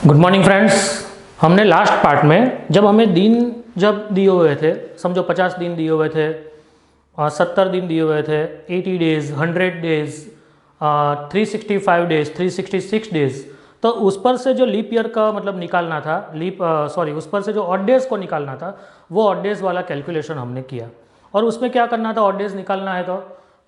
Good morning friends. हमने last part में जब हमें दिन जब दिए हुए थे, समझो 50 दिन दिए हुए थे और 70 दिन दिए हुए थे, 80 डेज, 100 डेज, 365 डेज, 366 डेज, तो उस पर से जो लीप ईयर का मतलब निकालना था, उस पर से जो ऑड डेज को निकालना था, वो ऑड डेज वाला कैलकुलेशन हमने किया। और उसमें क्या करना था, ऑड डेज निकालना है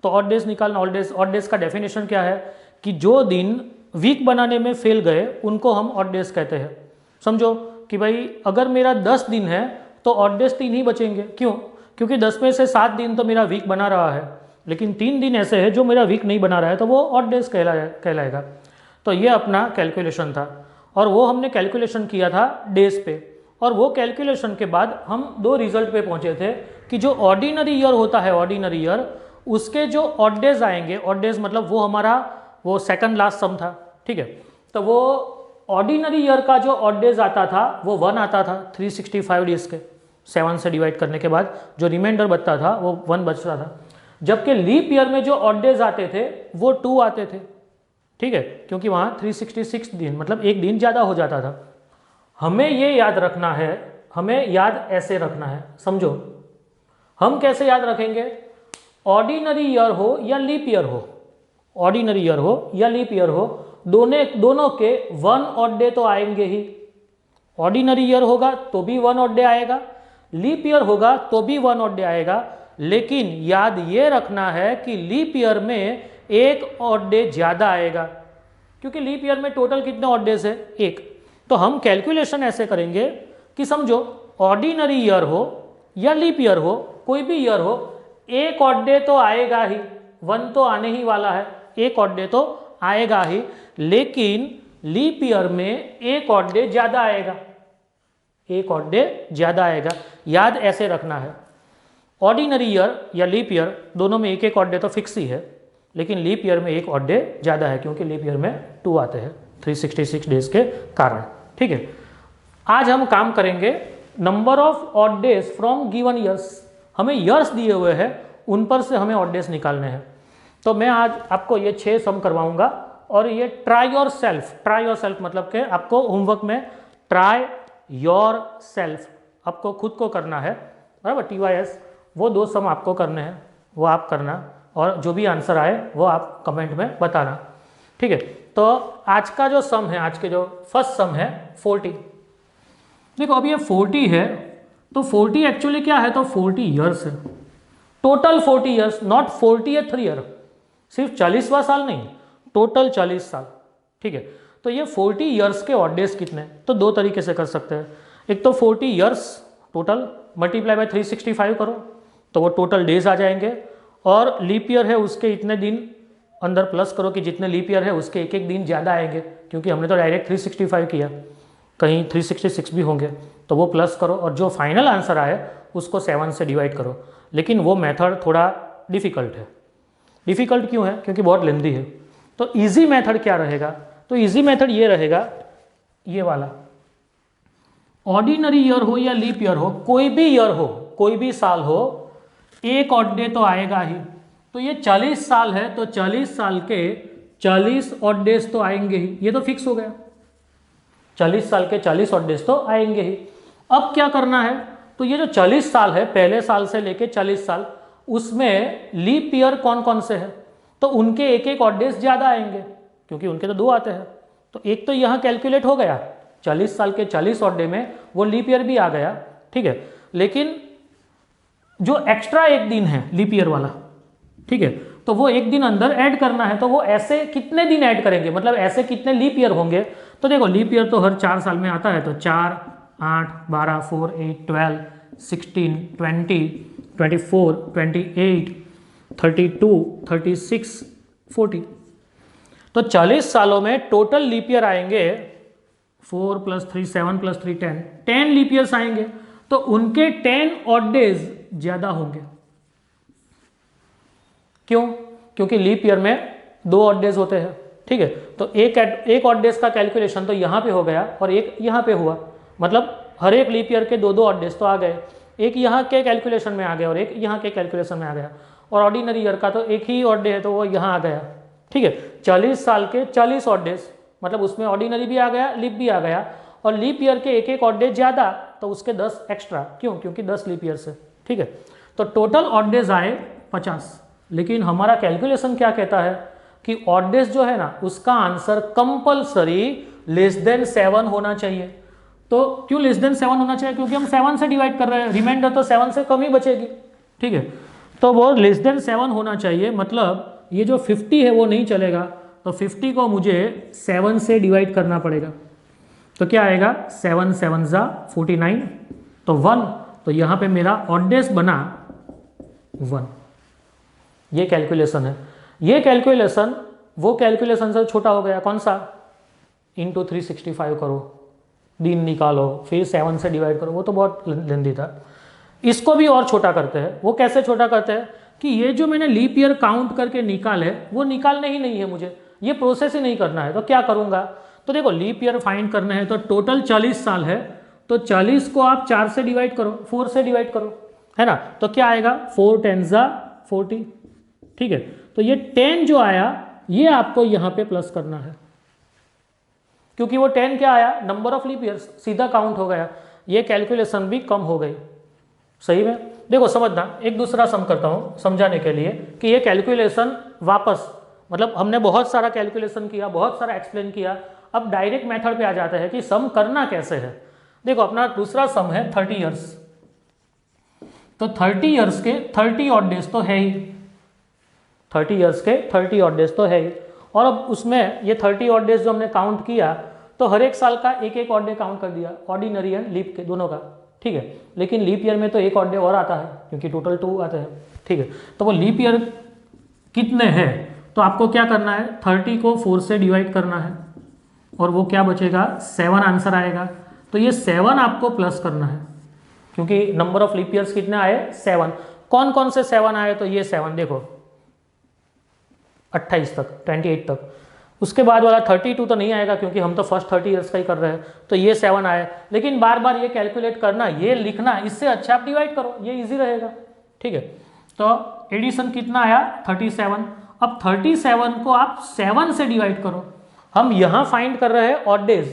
तो ऑड डेज निकालना। ऑड डेज का डेफिनेशन क्या है कि जो दिन वीक बनाने में फेल गए उनको हम ऑड डेज कहते हैं। समझो कि भाई अगर मेरा 10 दिन है तो ऑड डेज 3 ही बचेंगे। क्यों? क्योंकि 10 में से 7 दिन तो मेरा वीक बना रहा है, लेकिन 3 दिन ऐसे है जो मेरा वीक नहीं बना रहा है, तो वो ऑड डेज कहलाएगा। तो ये अपना कैलकुलेशन था और वो हमने कैलकुलेशन किया था डेज पे। और वो कैलकुलेशन के बाद हम 2 रिजल्ट पे पहुंचे थे कि जो ऑर्डिनरी ईयर होता है, ऑर्डिनरी ईयर, उसके जो ऑड डेज आएंगे, ऑड डेज मतलब वो हमारा वो सेकंड लास्ट सम था, ठीक है। तो वो ऑर्डिनरी ईयर का जो ऑड डेज आता था वो 1 आता था 365 डेज के 7 से डिवाइड करने के बाद जो रिमाइंडर बचता था वो 1 बचता था। जबकि लीप ईयर में जो ऑड डेज आते थे वो 2 आते थे, ठीक है, क्योंकि वहाँ 366 दिन मतलब एक दिन ज़्यादा हो जाता था। हमें ये याद रखना है, हमें याद ऐसे रखना है। समझो हम कैसे याद रखेंगे, ऑर्डिनरी ईयर हो या लीप ईयर हो, ऑर्डिनरी ईयर हो या लीप ईयर हो, दोनों के 1 ऑड डे तो आएंगे ही। ऑर्डिनरी ईयर होगा तो भी 1 ऑड डे आएगा, लीप ईयर होगा तो भी 1 ऑड डे आएगा। लेकिन याद ये रखना है कि लीप ईयर में 1 ऑड डे ज़्यादा आएगा, क्योंकि लीप ईयर में टोटल कितने ऑड डेज है? 1। तो हम कैलकुलेशन ऐसे करेंगे कि समझो ऑर्डिनरी ईयर हो या लीप ईयर हो, कोई भी ईयर हो, 1 ऑड डे तो आएगा ही, 1 तो आने ही वाला है, 1 ऑड डे तो आएगा ही। लेकिन लीप ईयर में 1 ऑड डे ज़्यादा आएगा, 1 ऑड डे ज़्यादा आएगा। याद ऐसे रखना है, ऑर्डिनरी ईयर या लीप ईयर दोनों में 1 ऑड डे तो फिक्स ही है, लेकिन लीप ईयर में 1 ऑड डे ज़्यादा है, क्योंकि लीप ईयर में 2 आते हैं 366 डेज के कारण, ठीक है। आज हम काम करेंगे number of odd days from given years. हमें ईयर्स दिए हुए हैं, उन पर से हमें ऑड डेज निकालने हैं। तो मैं आज आपको ये 6 सम करवाऊंगा और ये ट्राई योर सेल्फ मतलब कि आपको होमवर्क में ट्राई योर सेल्फ आपको खुद को करना है, बराबर, TYS। वो 2 सम आपको करने हैं, वो आप करना, और जो भी आंसर आए वो आप कमेंट में बताना, ठीक है। तो आज का जो सम है, आज के जो फर्स्ट सम है 40। देखो अब ये 40 है, तो 40 एक्चुअली क्या है, तो 40 ईयर्स है, total 40 years, not 40th year, सिर्फ 40वां साल नहीं, टोटल 40 साल, ठीक है। तो ये 40 ईयर्स के ऑड डेज कितने, तो 2 तरीके से कर सकते हैं। एक तो 40 ईयर्स टोटल मल्टीप्लाई बाय 365 करो तो वो टोटल डेज आ जाएंगे, और लीप ईयर है उसके इतने दिन अंदर प्लस करो कि जितने लीप ईयर है उसके 1 दिन ज़्यादा आएंगे, क्योंकि हमने तो डायरेक्ट 365 किया, कहीं 366 भी होंगे, तो वो प्लस करो और जो फाइनल आंसर आए उसको 7 से डिवाइड करो। लेकिन वो मेथड थोड़ा डिफ़िकल्ट है। डिफ़िकल्ट क्यों है? क्योंकि बहुत लेंदी है। तो इजी मेथड क्या रहेगा, तो इजी मेथड ये रहेगा, ये वाला, ऑर्डिनरी ईयर हो या लीप ईयर हो, कोई भी ईयर हो, कोई भी साल हो, 1 ऑड डे तो आएगा ही। तो ये 40 साल है तो 40 साल के 40 ऑड डेज तो आएंगे ही, ये तो फिक्स हो गया, 40 साल के 40 ऑड डेज तो आएंगे ही। अब क्या करना है, तो ये जो 40 साल है, पहले साल से लेके 40 साल, उसमें लीप ईयर कौन कौन से हैं, तो उनके 1 ऑड डेज ज़्यादा आएंगे, क्योंकि उनके तो 2 आते हैं। तो एक तो यहाँ कैलकुलेट हो गया, 40 साल के 40 ऑड डे में वो लीप ईयर भी आ गया, ठीक है। लेकिन जो एक्स्ट्रा 1 दिन है लीप ईयर वाला, ठीक है, तो वो 1 दिन अंदर ऐड करना है। तो वो ऐसे कितने दिन ऐड करेंगे, मतलब ऐसे कितने लीप ईयर होंगे, तो देखो लीप ईयर तो हर 4 साल में आता है, तो 4, 8, 12, 4, 8, 12, 16, 20, 24, 28, 32, 36, 40। तो 40 सालों में टोटल लीप ईयर आएंगे 4 + 3 7 + 3 10 लीप ईयर्स आएंगे, तो उनके 10 ऑड डेज ज़्यादा होंगे। क्यों? क्योंकि लीप ईयर में 2 ऑड डेज होते हैं, ठीक है। तो एक ऑड डेज का कैलकुलेशन तो यहाँ पे हो गया और एक यहाँ पे हुआ, मतलब हर एक लीप ईयर के 2 ऑड डेज तो आ गए, एक यहाँ के कैलकुलेशन में आ गया और एक यहाँ के कैलकुलेशन में आ गया। और ऑर्डिनरी ईयर का तो एक ही ऑड डे है तो वो यहाँ आ गया, ठीक है। 40 साल के 40 ऑड डेज, मतलब उसमें ऑर्डिनरी भी आ गया, लीप भी आ गया, और लीप ईयर के एक एक ऑड डेज ज़्यादा तो उसके 10 एक्स्ट्रा, क्यों? क्योंकि 10 लीप ईयर्स है, ठीक है। तो टोटल ऑड डेज आए 50, लेकिन हमारा कैलकुलेशन क्या कहता है कि ऑड डेज जो है ना उसका आंसर कंपल्सरी लेस देन 7 होना चाहिए। तो क्यों लेस देन 7 होना चाहिए? क्योंकि हम 7 से डिवाइड कर रहे हैं, रिमाइंडर तो 7 से कम ही बचेगी, ठीक है। तो वो लेस देन 7 होना चाहिए, मतलब ये जो 50 है वो नहीं चलेगा, तो 50 को मुझे 7 से डिवाइड करना पड़ेगा। तो क्या आएगा? 7 7 ज़ा 49, तो 1, तो यहाँ पे मेरा ऑड डेज बना 1। ये कैलकुलेशन है। ये कैलकुलेशन वो कैलकुलेशन से छोटा हो गया, कौन सा? इंटू 365 करो, दिन निकालो, फिर 7 से डिवाइड करो, वो तो बहुत लेंदी था। इसको भी और छोटा करते हैं। वो कैसे छोटा करते हैं कि ये जो मैंने लीप ईयर काउंट करके निकाले वो निकालने ही नहीं है, मुझे ये प्रोसेस ही नहीं करना है। तो क्या करूँगा? तो देखो लीप ईयर फाइंड करना है तो टोटल 40 साल है, तो 40 को आप 4 से डिवाइड करो, 4 से डिवाइड करो, है ना। तो क्या आएगा? 4 10 ज़ा 40, ठीक है। तो ये 10 जो आया ये आपको यहाँ पे प्लस करना है, क्योंकि वो 10 क्या आया? नंबर ऑफ लीप ईयर्स, सीधा काउंट हो गया। ये कैलकुलेशन भी कम हो गई। सही में देखो समझना, एक दूसरा सम करता हूँ समझाने के लिए कि ये कैलकुलेशन वापस, मतलब हमने बहुत सारा कैलकुलेशन किया, बहुत सारा एक्सप्लेन किया, अब डायरेक्ट मेथड पे आ जाता है कि सम करना कैसे है। देखो अपना दूसरा सम है 30 ईयर्स, तो 30 ईयर्स के 30 ऑड डेज तो है ही, 30 ईयर्स के 30 ऑड डेज तो है ही। और अब उसमें ये 30 ऑड डेज जो हमने काउंट किया तो हर एक साल का एक एक ऑड डे काउंट कर दिया, ऑर्डिनरी एंड लीप के दोनों का, ठीक है। लेकिन लीप ईयर में तो एक ऑड डे और आता है क्योंकि टोटल 2 आते हैं, ठीक है। तो वो लीप ईयर कितने हैं? तो आपको क्या करना है? 30 को 4 से डिवाइड करना है और वो क्या बचेगा? 7 आंसर आएगा। तो ये 7 आपको प्लस करना है, क्योंकि नंबर ऑफ लीप ईयर्स कितने आए? 7। कौन कौन से 7 आए? तो ये 7 देखो 28 तक, 28 तक। उसके बाद वाला 32 तो नहीं आएगा क्योंकि हम तो फर्स्ट 30 ईयर्स का ही कर रहे हैं। तो ये 7 आए, लेकिन बार बार ये कैलकुलेट करना, ये लिखना, इससे अच्छा आप डिवाइड करो, ये इजी रहेगा, ठीक है। तो एडिशन कितना आया? 37। अब 37 को आप 7 से डिवाइड करो। हम यहाँ फाइंड कर रहे हैं ऑड डेज,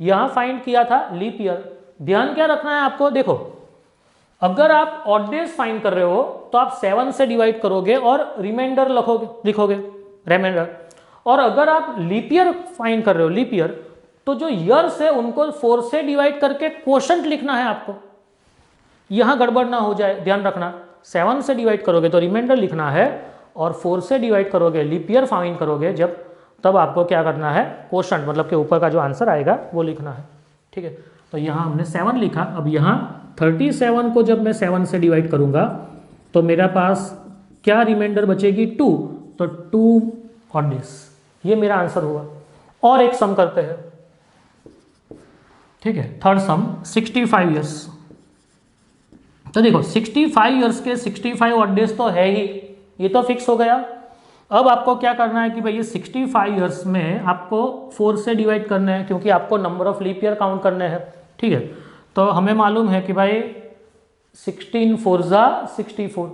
यहाँ फाइंड किया था लीप ईयर। ध्यान क्या रखना है आपको? देखो अगर आप ऑड डेज फाइंड कर रहे हो तो आप 7 से डिवाइड करोगे और रिमाइंडर लिखोगे रिमाइंडर। और अगर आप लीप ईयर फाइंड कर रहे हो, लीप ईयर, तो जो ईयर्स है उनको 4 से डिवाइड करके क्वोशंट लिखना है आपको। यहां गड़बड़ ना हो जाए, ध्यान रखना। 7 से डिवाइड करोगे तो रिमाइंडर लिखना है, और 4 से डिवाइड करोगे, लीप ईयर फाइंड करोगे जब, तब आपको क्या करना है? क्वोशंट, मतलब के ऊपर का जो आंसर आएगा वो लिखना है, ठीक है। तो यहाँ हमने 7 लिखा। अब यहाँ 37 को जब मैं 7 से डिवाइड करूँगा तो मेरा पास क्या रिमाइंडर बचेगी? 2। तो 2 ऑड डेज, ये मेरा आंसर हुआ। और एक सम करते हैं, ठीक है। थर्ड सम 65 ईयर्स। तो देखो 65 ईयर्स के 65 ऑड डेज तो है ही, ये तो फिक्स हो गया। अब आपको क्या करना है कि भाई ये 65 ईयर्स में आपको 4 से डिवाइड करना है, क्योंकि आपको number of leap year count करने हैं, ठीक है। तो हमें मालूम है कि भाई 16 4 ज़ा 64,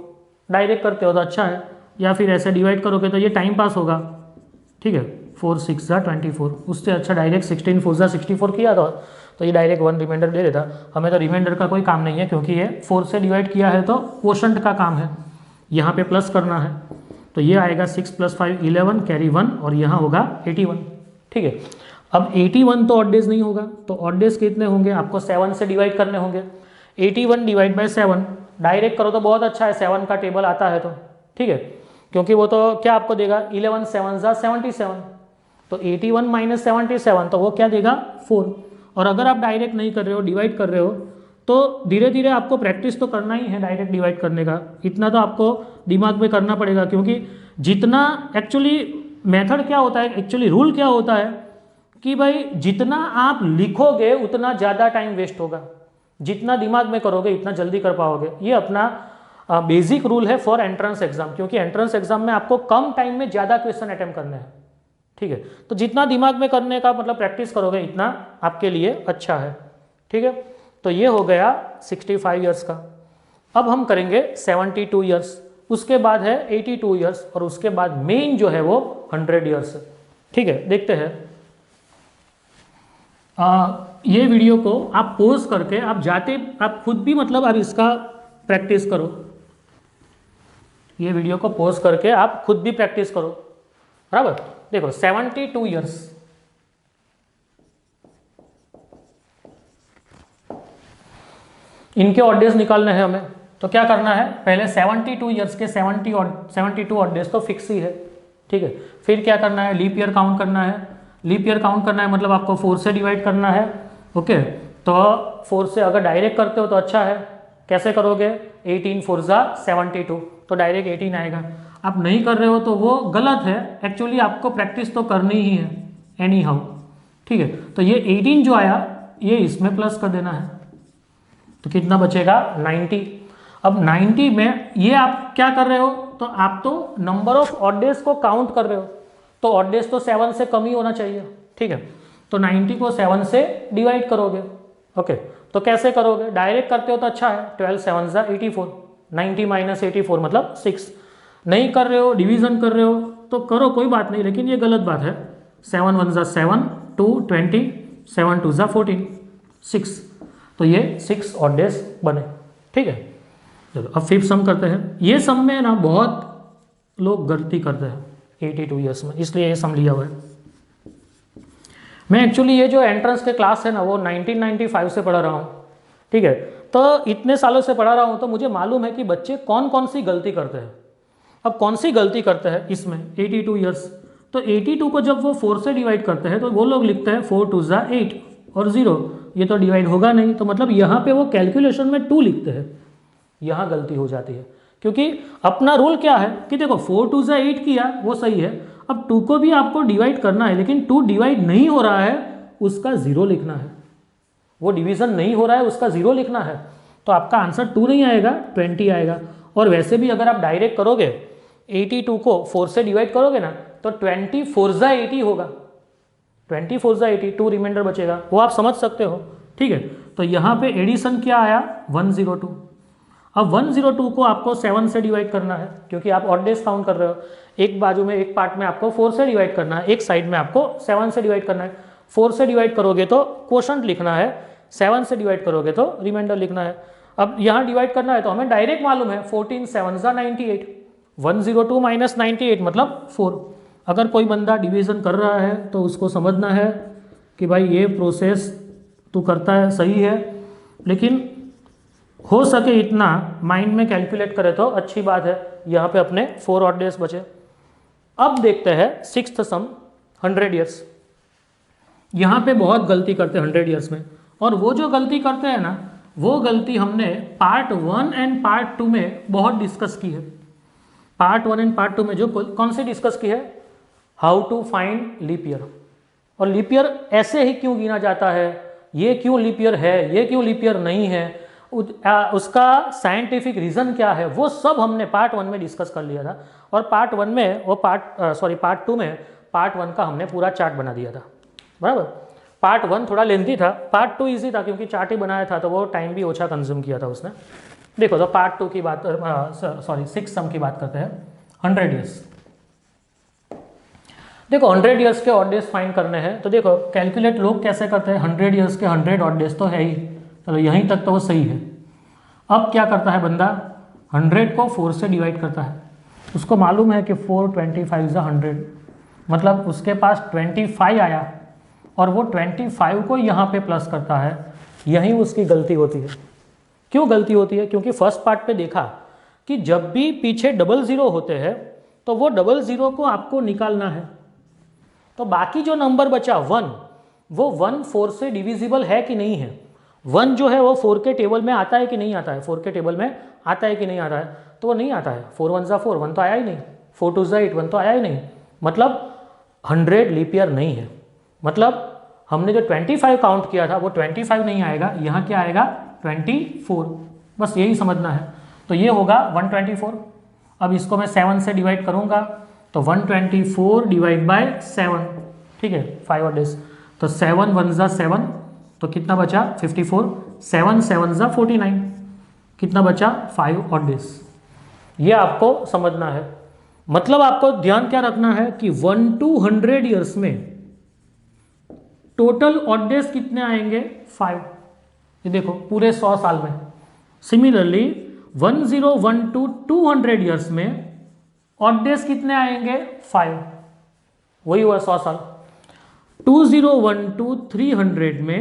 डायरेक्ट करते हो तो अच्छा है, या फिर ऐसे डिवाइड करोगे तो ये टाइम पास होगा, ठीक है। 4 6 ज़ा 24, उससे अच्छा डायरेक्ट 16 4 ज़ा 64 किया था तो ये डायरेक्ट 1 रिमाइंडर दे देता। हमें तो रिमाइंडर का कोई काम नहीं है क्योंकि ये 4 से डिवाइड किया है तो क्वोशंट का काम है, यहाँ पे प्लस करना है। तो ये आएगा 6 + 5 11, कैरी 1, और यहाँ होगा 81, ठीक है। अब 81 तो ऑड डेज नहीं होगा, तो ऑड डेज कितने होंगे? आपको 7 से डिवाइड करने होंगे। 81 डिवाइड बाई 7 डायरेक्ट करो तो बहुत अच्छा है, 7 का टेबल आता है तो, ठीक है। क्योंकि वो तो क्या आपको देगा? 11 7 ज़ा 77, तो 81 - 77 तो वो क्या देगा? 4। और अगर आप डायरेक्ट नहीं कर रहे हो, डिवाइड कर रहे हो, तो धीरे धीरे आपको प्रैक्टिस तो करना ही है डायरेक्ट डिवाइड करने का। इतना तो आपको दिमाग में करना पड़ेगा, क्योंकि जितना एक्चुअली मेथड क्या होता है, एक्चुअली रूल क्या होता है कि भाई जितना आप लिखोगे उतना ज़्यादा टाइम वेस्ट होगा, जितना दिमाग में करोगे इतना जल्दी कर पाओगे। ये अपना बेसिक रूल है फॉर एंट्रेंस एग्जाम, क्योंकि एंट्रेंस एग्जाम में आपको कम टाइम में ज़्यादा क्वेश्चन अटेम्प्ट करने हैं, ठीक है। तो जितना दिमाग में करने का मतलब प्रैक्टिस करोगे इतना आपके लिए अच्छा है, ठीक है। तो ये हो गया 65 ईयर्स का। अब हम करेंगे 72 ईयर्स, उसके बाद है 82 ईयर्स, और उसके बाद मेन जो है वो 100 ईयर्स है, ठीक है। देखते हैं ये वीडियो को आप पॉज करके आप जाते आप खुद भी मतलब आप इसका प्रैक्टिस करो। ये वीडियो को पॉज करके आप खुद भी प्रैक्टिस करो, बराबर। देखो 72 ईयर्स, इनके ऑड डेज निकालने हैं हमें, तो क्या करना है, पहले 72 ईयर्स के 72 ऑड डेज तो फिक्स ही है, ठीक है। फिर क्या करना है, लीप ईयर काउंट करना है। लीप ईयर काउंट करना है मतलब आपको 4 से डिवाइड करना है, ओके। तो 4 से अगर डायरेक्ट करते हो तो अच्छा है, कैसे करोगे, 18 4 जा 72, तो डायरेक्ट 18 आएगा। आप नहीं कर रहे हो तो वो गलत है, एक्चुअली आपको प्रैक्टिस तो करनी ही है एनी हाउ, ठीक है। तो ये 18 जो आया ये इसमें प्लस कर देना है, तो कितना बचेगा 90। अब 90 में ये आप क्या कर रहे हो, तो आप तो नंबर ऑफ ऑड डेज को काउंट कर रहे हो, तो ऑड डेज तो 7 से कम ही होना चाहिए, ठीक है। तो 90 को 7 से डिवाइड करोगे, ओके। तो कैसे करोगे, डायरेक्ट करते हो तो अच्छा है, 12 7 जा 84, 90 माइनस 84 मतलब 6। नहीं कर रहे हो, डिवीजन कर रहे हो तो करो, कोई बात नहीं, लेकिन ये गलत बात है। 7 1 जा 7, 2 20, 7 2 जा 14, 6, तो ये 6 ऑड डेज बने, ठीक है। चलो अब फिफ्थ सम करते हैं। ये सम में ना बहुत लोग गलती करते हैं 82 ईयर्स में, इसलिए ये सम लिया हुआ है। मैं एक्चुअली ये जो एंट्रेंस के क्लास है ना वो 1995 से पढ़ा रहा हूँ, ठीक है। तो इतने सालों से पढ़ा रहा हूँ तो मुझे मालूम है कि बच्चे कौन कौन सी गलती करते हैं। अब कौन सी गलती करते हैं इसमें 82 ईयर्स, तो 82 को जब वो 4 से डिवाइड करते हैं तो वो लोग लिखते हैं 4 2 जा 8 और 0, ये तो डिवाइड होगा नहीं, तो मतलब यहाँ पे वो कैलकुलेशन में 2 लिखते हैं, यहाँ गलती हो जाती है। क्योंकि अपना रूल क्या है कि देखो 4 2 जा 8 किया वो सही है, अब 2 को भी आपको डिवाइड करना है, लेकिन 2 डिवाइड नहीं हो रहा है उसका 0 लिखना है, वो डिवीजन नहीं हो रहा है उसका 0 लिखना है, तो आपका आंसर 2 नहीं आएगा 20 आएगा। और वैसे भी अगर आप डायरेक्ट करोगे 82 को 4 से डिवाइड करोगे ना तो 20 4 जा 80 होगा, 20 4 जा 80, 2 रिमाइंडर बचेगा, वो आप समझ सकते हो, ठीक है। तो यहाँ पे एडिशन क्या आया 102। अब 102 को आपको 7 से डिवाइड करना है, क्योंकि आप ऑड डेज काउंट कर रहे हो। एक बाजू में एक पार्ट में आपको 4 से डिवाइड करना है, एक साइड में आपको 7 से डिवाइड करना है। 4 से डिवाइड करोगे तो क्वोशंट लिखना है, 7 से डिवाइड करोगे तो रिमाइंडर लिखना है। अब यहाँ डिवाइड करना है तो हमें डायरेक्ट मालूम है 14 7 जा 98, 102 माइनस 98 मतलब 4। अगर कोई बंदा डिवीजन कर रहा है तो उसको समझना है कि भाई ये प्रोसेस तू करता है सही है, लेकिन हो सके इतना माइंड में कैलकुलेट करे तो अच्छी बात है। यहाँ पे अपने 4 ऑड डेज बचे। अब देखते हैं सिक्स्थ सम 100 ईयर्स। यहाँ पे बहुत गलती करते हैं 100 ईयर्स में, और वो जो गलती करते हैं ना वो गलती हमने पार्ट 1 एंड पार्ट 2 में बहुत डिस्कस की है। पार्ट 1 एंड पार्ट 2 में जो कौन सी डिस्कस की है, how to find leap year, और लीप ईयर ऐसे ही क्यों गिना जाता है, ये क्यों लीप ईयर है, ये क्यों लीप ईयर नहीं है, उसका साइंटिफिक रीज़न क्या है, वो सब हमने पार्ट 1 में डिस्कस कर लिया था। और पार्ट 1 में वो पार्ट 2 में पार्ट 1 का हमने पूरा चार्ट बना दिया था, बराबर। पार्ट 1 थोड़ा लेंथी था, पार्ट 2 इजी था क्योंकि चार्ट ही बनाया था तो वो टाइम भी ओछा कंज्यूम किया था उसने। देखो तो पार्ट 2 की बात सिक्स सम की बात करते हैं 100 ईयर्स। देखो 100 ईयर्स के ऑड डेज फाइंड करने हैं, तो देखो कैलकुलेट लोग कैसे करते हैं, 100 ईयर्स के 100 ऑड डेज तो है ही, चलो यहीं तक तो वो सही है। अब क्या करता है बंदा, 100 को 4 से डिवाइड करता है, उसको मालूम है कि 4 25 जा 100, मतलब उसके पास 25 आया और वो 25 को यहाँ पे प्लस करता है, यहीं उसकी गलती होती है। क्यों गलती होती है, क्योंकि फर्स्ट पार्ट पे देखा कि जब भी पीछे 00 होते हैं तो वो 00 को आपको निकालना है, तो बाकी जो नंबर बचा 1, वो 1 4 से डिविजिबल है कि नहीं है, 1 जो है वो 4 के टेबल में आता है कि नहीं आता है, 4 के टेबल में आता है कि नहीं आता है, तो वो नहीं आता है। 4 1 जा 4, 1 तो आया ही नहीं, 4 2 जा 8, 1 तो आया ही नहीं, मतलब 100 लीप ईयर नहीं है। मतलब हमने जो 25 काउंट किया था वो 25 नहीं आएगा, यहाँ क्या आएगा 24, बस यही समझना है। तो ये होगा 124। अब इसको मैं 7 से डिवाइड करूँगा तो 124 डिवाइड बाय 7, ठीक है, 5 ऑड डेज, तो 7 1 जा 7, तो कितना बचा 54, 7 7 जा 49, कितना बचा 5 ऑड डेज। ये आपको समझना है। मतलब आपको ध्यान क्या रखना है कि 1 to 100 ईयर्स में टोटल ऑड डेज कितने आएंगे 5, ये देखो पूरे 100 साल में। सिमिलरली 1012 200 ईयर्स में ऑड डेज कितने आएंगे 5, वही हुआ 100 साल। 2012 300 में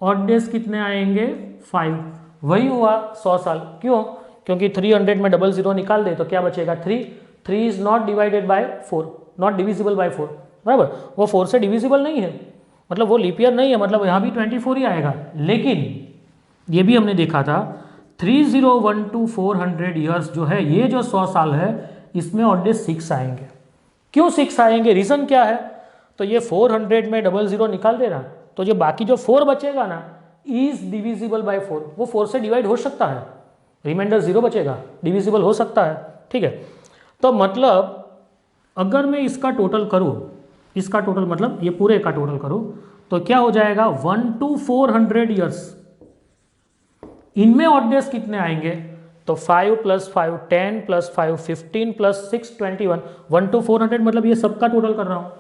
ऑड डेज कितने आएंगे 5, वही हुआ 100 साल। क्यों? क्योंकि 300 में डबल जीरो निकाल दे तो क्या बचेगा 3। 3 is not divided by 4, not divisible by 4, बराबर। वो 4 से डिविजिबल नहीं है, मतलब वो लीप ईयर नहीं है, मतलब यहाँ भी 24 ही आएगा। लेकिन ये भी हमने देखा था 3012 400 ईयर्स जो है, ये जो 100 साल है, इसमें ऑड डेज 6 आएंगे। क्यों 6 आएंगे, रीज़न क्या है? तो ये 400 में डबल जीरो निकाल दे रहा, तो जो बाकी जो 4 बचेगा ना इज डिविजिबल बाय 4, वो 4 से डिवाइड हो सकता है, रिमाइंडर 0 बचेगा, डिविजिबल हो सकता है, ठीक है। तो मतलब अगर मैं इसका टोटल करूँ, इसका टोटल मतलब ये पूरे का टोटल करूँ, तो क्या हो जाएगा 1 to 400 ईयर्स, इनमें ऑड डेज कितने आएंगे? तो 5 + 5 10 + 5 15 + 6 21, 1 to 400 मतलब ये सबका टोटल कर रहा हूँ,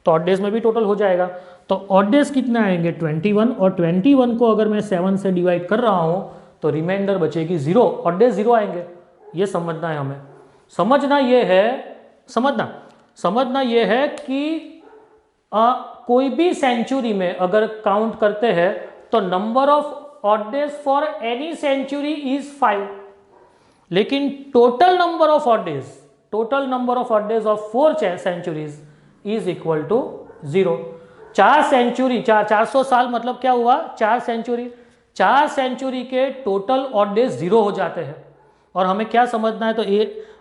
तो ऑड डेज में भी टोटल हो जाएगा। तो ऑड डेज कितने आएंगे 21, और 21 को अगर मैं 7 से डिवाइड कर रहा हूँ तो रिमाइंडर बचेगी 0, ऑड डेज 0 आएंगे। ये समझना है हमें, समझना ये है कि कोई भी सेंचुरी में अगर काउंट करते हैं तो number of odd days for any century is 5, लेकिन total number of odd days of 4 centuries is equal to 0। 4 century 400 साल मतलब क्या हुआ 4 सेंचुरी, 4 सेंचुरी के टोटल ऑड डेज 0 हो जाते हैं। और हमें क्या समझना है, तो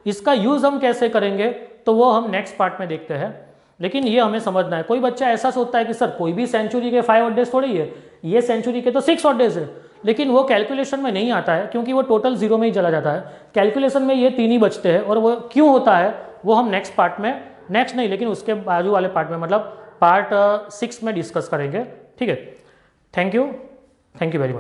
इसका यूज हम कैसे करेंगे तो वो हम नेक्स्ट पार्ट में देखते हैं। लेकिन ये हमें समझना है, कोई बच्चा ऐसा सोचता है कि सर कोई भी सेंचुरी के 5 ऑड डेज थोड़ी है, ये सेंचुरी के तो 6 ऑड डेज है, लेकिन वो कैलकुलेशन में नहीं आता है क्योंकि वो टोटल 0 में ही चला जाता है। कैलकुलेशन में ये 3 ही बचते हैं, और वो क्यों होता है वो हम नेक्स्ट पार्ट में, नेक्स्ट नहीं लेकिन उसके बाजू वाले पार्ट में, मतलब पार्ट 6 में डिस्कस करेंगे, ठीक है। Thank you very much.